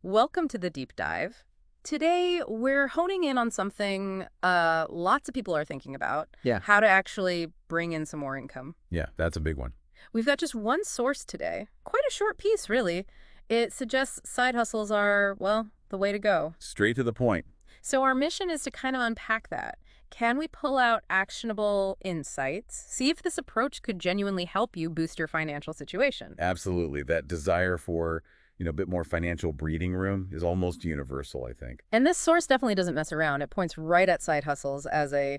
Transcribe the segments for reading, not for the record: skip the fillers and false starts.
Welcome to the deep dive. Today, we're honing in on something lots of people are thinking about, Yeah. how to actually bring in some more income. Yeah, that's a big one. We've got just one source today, quite a short piece, really. It suggests side hustles are, well, the way to go. Straight to the point. So our mission is to kind of unpack that. Can we pull out actionable insights, see if this approach could genuinely help you boost your financial situation? Absolutely. That desire for, a bit more financial breathing room is almost universal, I think. And this source definitely doesn't mess around. It points right at side hustles as a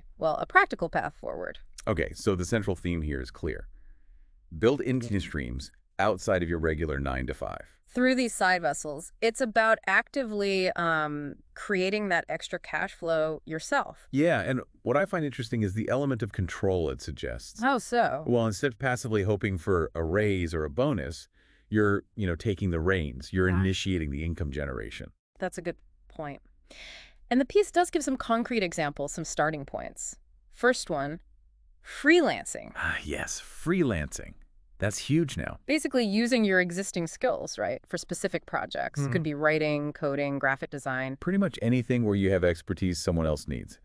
practical path forward. Okay, so the central theme here is clear. Build income streams outside of your regular 9 to 5. Through these side hustles, it's about actively creating that extra cash flow yourself. Yeah, and what I find interesting is the element of control it suggests. How so? Well, instead of passively hoping for a raise or a bonus, you're, taking the reins. You're initiating the income generation. That's a good point. And the piece does give some concrete examples, some starting points. First one, freelancing. Ah, yes, freelancing. That's huge now. Basically using your existing skills, right, for specific projects. Could be writing, coding, graphic design. Pretty much anything where you have expertise someone else needs.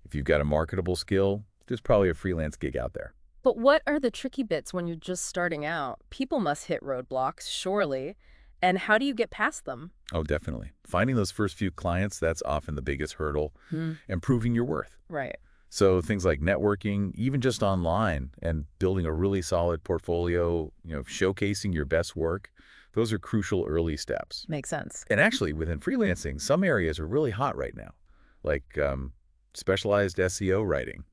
If you've got a marketable skill, there's probably a freelance gig out there. But what are the tricky bits when you're just starting out? People must hit roadblocks, surely. And how do you get past them? Oh, definitely. Finding those first few clients, that's often the biggest hurdle, and proving your worth. Right. So things like networking, even just online, and building a really solid portfolio, showcasing your best work, those are crucial early steps. Makes sense. And actually, within freelancing, some areas are really hot right now, like specialized SEO writing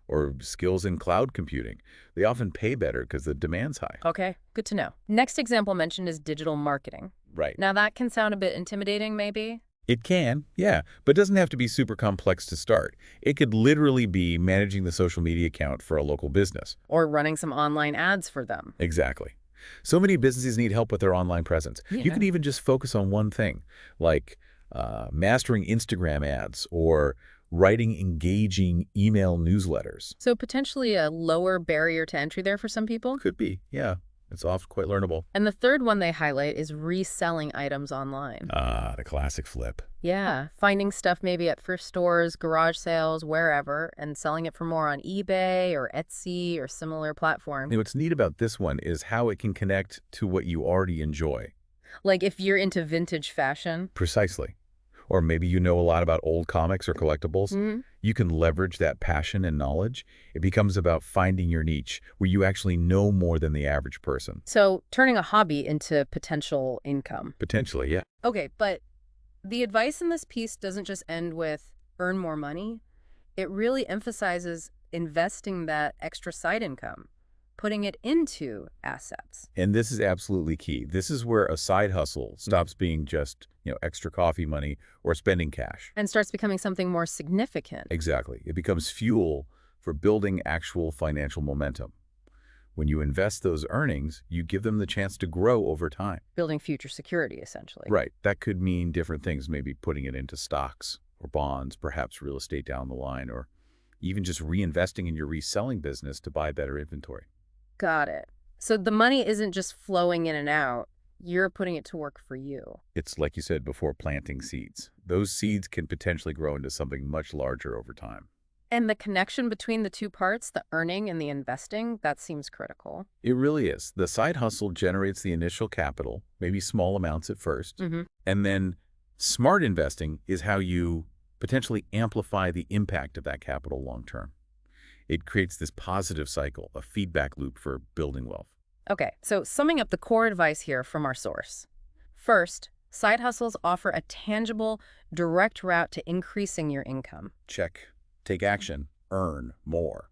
or skills in cloud computing. They often pay better because the demand's high. Okay, good to know. Next example mentioned is digital marketing. Right. Now that can sound a bit intimidating, maybe? It can, yeah, but it doesn't have to be super complex to start. It could literally be managing the social media account for a local business. Or running some online ads for them. Exactly. So many businesses need help with their online presence. You Yeah. can even just focus on one thing, like mastering Instagram ads or writing engaging email newsletters. So potentially a lower barrier to entry there for some people? Could be, yeah. It's often quite learnable. And the third one they highlight is reselling items online. Ah, the classic flip. Yeah, finding stuff maybe at thrift stores, garage sales, wherever, and selling it for more on eBay or Etsy or similar platforms. What's neat about this one is how it can connect to what you already enjoy. Like if you're into vintage fashion. Precisely. Or maybe you know a lot about old comics or collectibles. You can leverage that passion and knowledge. It becomes about finding your niche where you actually know more than the average person. So turning a hobby into potential income. Potentially, yeah. Okay, but the advice in this piece doesn't just end with earn more money. It really emphasizes investing that extra side income, putting it into assets. And this is absolutely key. This is where a side hustle stops being just, extra coffee money or spending cash. And starts becoming something more significant. Exactly. It becomes fuel for building actual financial momentum. When you invest those earnings, you give them the chance to grow over time. Building future security, essentially. Right. That could mean different things, maybe putting it into stocks or bonds, perhaps real estate down the line, or even just reinvesting in your reselling business to buy better inventory. Got it. So the money isn't just flowing in and out. You're putting it to work for you. It's like you said before, planting seeds. Those seeds can potentially grow into something much larger over time. And the connection between the two parts, the earning and the investing, that seems critical. It really is. The side hustle generates the initial capital, maybe small amounts at first, and then smart investing is how you potentially amplify the impact of that capital long term. It creates this positive cycle, a feedback loop for building wealth. Okay, so summing up the core advice here from our source. First, side hustles offer a tangible, direct route to increasing your income. Check. Take action. Earn more.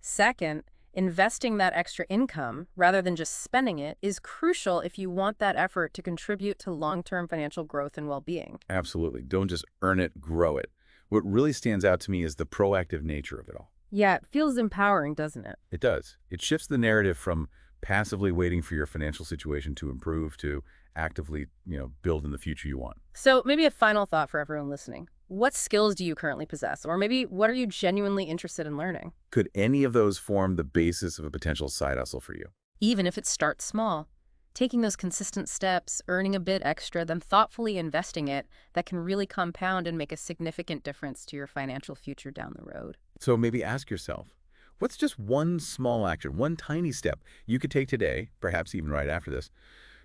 Second, investing that extra income, rather than just spending it, is crucial if you want that effort to contribute to long-term financial growth and well-being. Absolutely. Don't just earn it, grow it. What really stands out to me is the proactive nature of it all. Yeah, it feels empowering, doesn't it? It does. It shifts the narrative from passively waiting for your financial situation to improve to actively, build in the future you want. So maybe a final thought for everyone listening. What skills do you currently possess? Or maybe what are you genuinely interested in learning? Could any of those form the basis of a potential side hustle for you? Even if it starts small. Taking those consistent steps, earning a bit extra, then thoughtfully investing it, that can really compound and make a significant difference to your financial future down the road. So maybe ask yourself, what's just one small action, one tiny step you could take today, perhaps even right after this,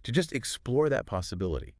to just explore that possibility?